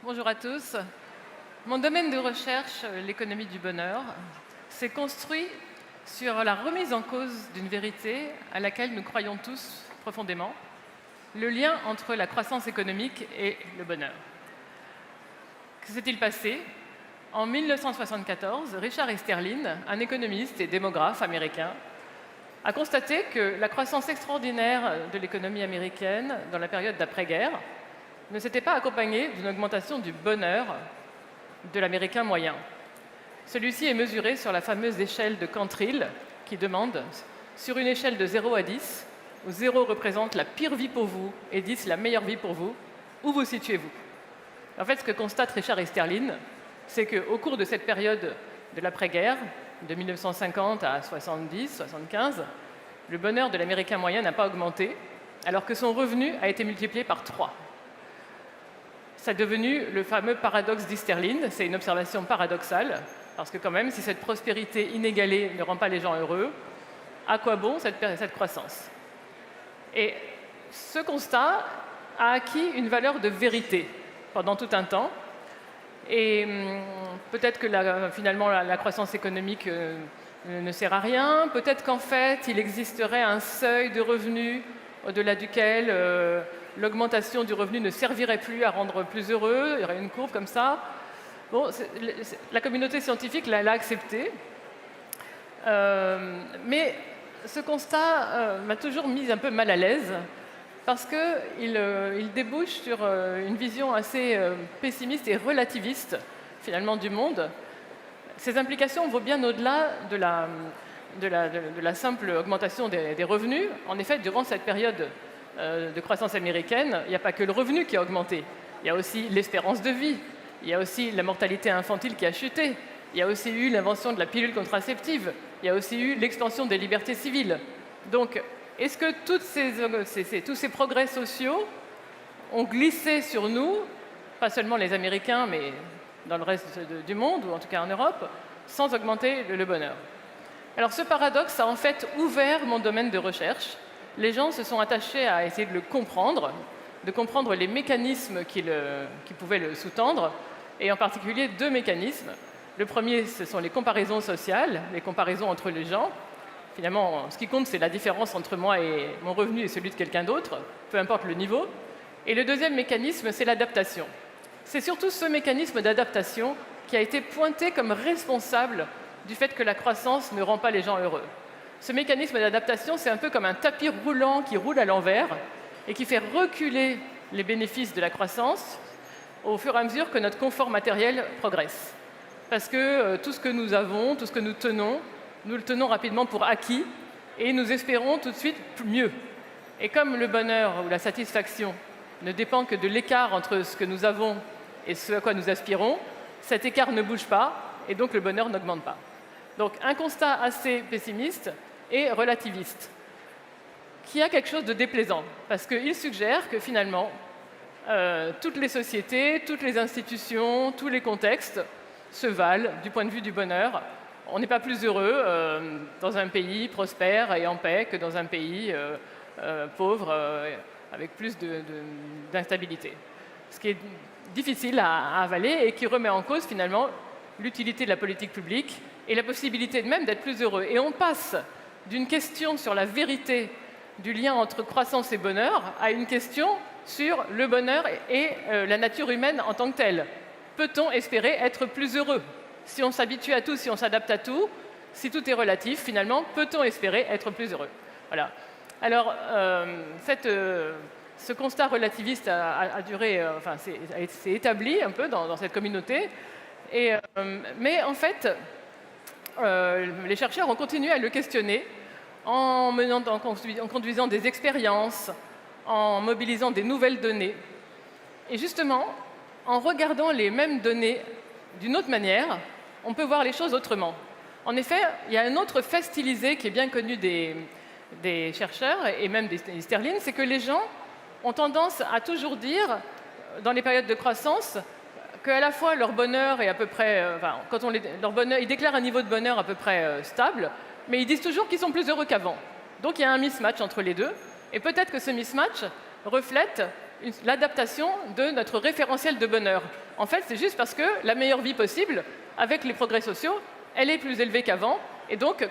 Bonjour à tous. Mon domaine de recherche, l'économie du bonheur, s'est construit sur la remise en cause d'une vérité à laquelle nous croyons tous profondément, le lien entre la croissance économique et le bonheur. Que s'est-il passé? En 1974, Richard Easterlin, un économiste et démographe américain, a constaté que la croissance extraordinaire de l'économie américaine dans la période d'après-guerre ne s'était pas accompagnée d'une augmentation du bonheur de l'Américain moyen. Celui-ci est mesuré sur la fameuse échelle de Cantrill qui demande, sur une échelle de 0 à 10, où 0 représente la pire vie pour vous et 10 la meilleure vie pour vous, où vous situez-vous? En fait, ce que constate Richard Easterlin, c'est qu'au cours de cette période de l'après-guerre, de 1950 à 70, 75, le bonheur de l'Américain moyen n'a pas augmenté, alors que son revenu a été multiplié par 3. C'est devenu le fameux paradoxe d'Easterlin. C'est une observation paradoxale, parce que quand même, si cette prospérité inégalée ne rend pas les gens heureux, à quoi bon cette croissance? Et ce constat a acquis une valeur de vérité pendant tout un temps. Et peut-être que finalement la croissance économique ne sert à rien. Peut-être qu'en fait, il existerait un seuil de revenu au-delà duquel l'augmentation du revenu ne servirait plus à rendre plus heureux. Il y aurait une courbe comme ça. Bon, la communauté scientifique l'a accepté. Mais ce constat m'a toujours mis un peu mal à l'aise, parce qu'il débouche sur une vision assez pessimiste et relativiste, finalement, du monde. Ces implications vont bien au-delà de la simple augmentation des revenus. En effet, durant cette période de croissance américaine, il n'y a pas que le revenu qui a augmenté. Il y a aussi l'espérance de vie, il y a aussi la mortalité infantile qui a chuté, il y a aussi eu l'invention de la pilule contraceptive, il y a aussi eu l'extension des libertés civiles. Donc, est-ce que tous ces progrès sociaux ont glissé sur nous, pas seulement les Américains, mais dans le reste du monde, ou en tout cas en Europe, sans augmenter le bonheur? Alors ce paradoxe a en fait ouvert mon domaine de recherche. Les gens se sont attachés à essayer de le comprendre, de comprendre les mécanismes qui pouvaient le sous-tendre, et en particulier deux mécanismes. Le premier, ce sont les comparaisons sociales, les comparaisons entre les gens. Finalement, ce qui compte, c'est la différence entre moi et mon revenu et celui de quelqu'un d'autre, peu importe le niveau. Et le deuxième mécanisme, c'est l'adaptation. C'est surtout ce mécanisme d'adaptation qui a été pointé comme responsable du fait que la croissance ne rend pas les gens heureux. Ce mécanisme d'adaptation, c'est un peu comme un tapis roulant qui roule à l'envers et qui fait reculer les bénéfices de la croissance au fur et à mesure que notre confort matériel progresse. Parce que tout ce que nous avons, tout ce que nous le tenons rapidement pour acquis et nous espérons tout de suite mieux. Et comme le bonheur ou la satisfaction ne dépend que de l'écart entre ce que nous avons et ce à quoi nous aspirons, cet écart ne bouge pas et donc le bonheur n'augmente pas. Donc un constat assez pessimiste et relativiste, qui a quelque chose de déplaisant, parce qu'il suggère que finalement, toutes les sociétés, toutes les institutions, tous les contextes se valent du point de vue du bonheur. On n'est pas plus heureux dans un pays prospère et en paix que dans un pays pauvre avec plus d'instabilité. Ce qui est difficile à avaler et qui remet en cause finalement l'utilité de la politique publique et la possibilité même d'être plus heureux. Et on passe d'une question sur la vérité du lien entre croissance et bonheur à une question sur le bonheur et la nature humaine en tant que telle. Peut-on espérer être plus heureux? Si on s'habitue à tout, si on s'adapte à tout, si tout est relatif, finalement, peut-on espérer être plus heureux? Voilà. Alors, ce constat relativiste a duré, s'est établi un peu dans cette communauté. Mais en fait, les chercheurs ont continué à le questionner en conduisant des expériences, en mobilisant des nouvelles données. Et justement, en regardant les mêmes données d'une autre manière, on peut voir les choses autrement. En effet, il y a un autre fait stylisé qui est bien connu des chercheurs et même d'Easterlin, c'est que les gens ont tendance à toujours dire, dans les périodes de croissance, qu'à la fois leur bonheur est à peu près... ils déclarent un niveau de bonheur à peu près stable, mais ils disent toujours qu'ils sont plus heureux qu'avant. Donc il y a un mismatch entre les deux, et peut-être que ce mismatch reflète l'adaptation de notre référentiel de bonheur. En fait, c'est juste parce que la meilleure vie possible, avec les progrès sociaux, elle est plus élevée qu'avant. Et donc,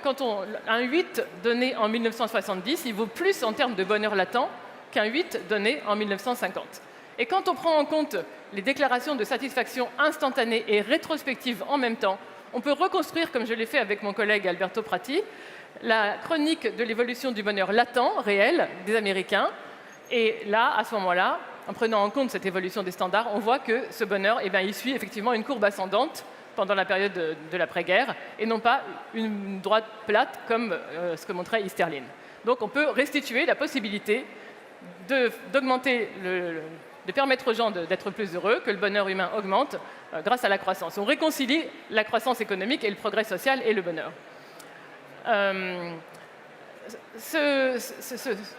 un 8 donné en 1970, il vaut plus en termes de bonheur latent qu'un 8 donné en 1950. Et quand on prend en compte les déclarations de satisfaction instantanée et rétrospective en même temps, on peut reconstruire, comme je l'ai fait avec mon collègue Alberto Prati, la chronique de l'évolution du bonheur latent, réel, des Américains. Et là, à ce moment-là, en prenant en compte cette évolution des standards, on voit que ce bonheur, il suit effectivement une courbe ascendante pendant la période de l'après-guerre, et non pas une droite plate comme ce que montrait Easterlin. Donc on peut restituer la possibilité d'augmenter de permettre aux gens d'être plus heureux, que le bonheur humain augmente grâce à la croissance. On réconcilie la croissance économique et le progrès social et le bonheur.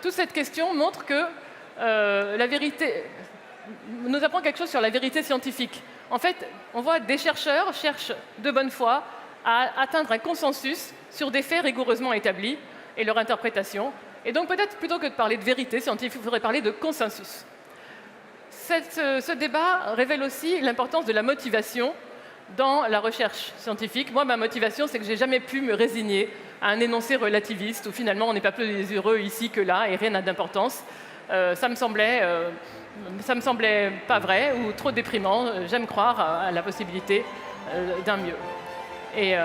Toute cette question montre que la vérité nous apprend quelque chose sur la vérité scientifique. En fait, on voit des chercheurs cherchent de bonne foi à atteindre un consensus sur des faits rigoureusement établis et leur interprétation. Et donc peut-être plutôt que de parler de vérité scientifique, il faudrait parler de consensus. Ce débat révèle aussi l'importance de la motivation dans la recherche scientifique. Moi, ma motivation, c'est que je n'ai jamais pu me résigner à un énoncé relativiste où finalement on n'est pas plus heureux ici que là et rien n'a d'importance. Ça me semblait pas vrai ou trop déprimant. J'aime croire à la possibilité d'un mieux. Et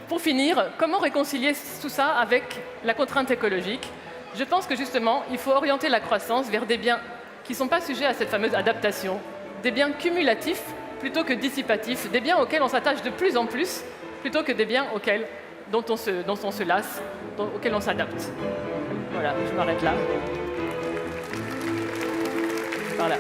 pour finir, comment réconcilier tout ça avec la contrainte écologique? Je pense que justement, il faut orienter la croissance vers des biens qui ne sont pas sujets à cette fameuse adaptation, des biens cumulatifs plutôt que dissipatifs, des biens auxquels on s'attache de plus en plus plutôt que des biens dont on se lasse, auxquels on s'adapte. Voilà, je m'arrête là. Voilà.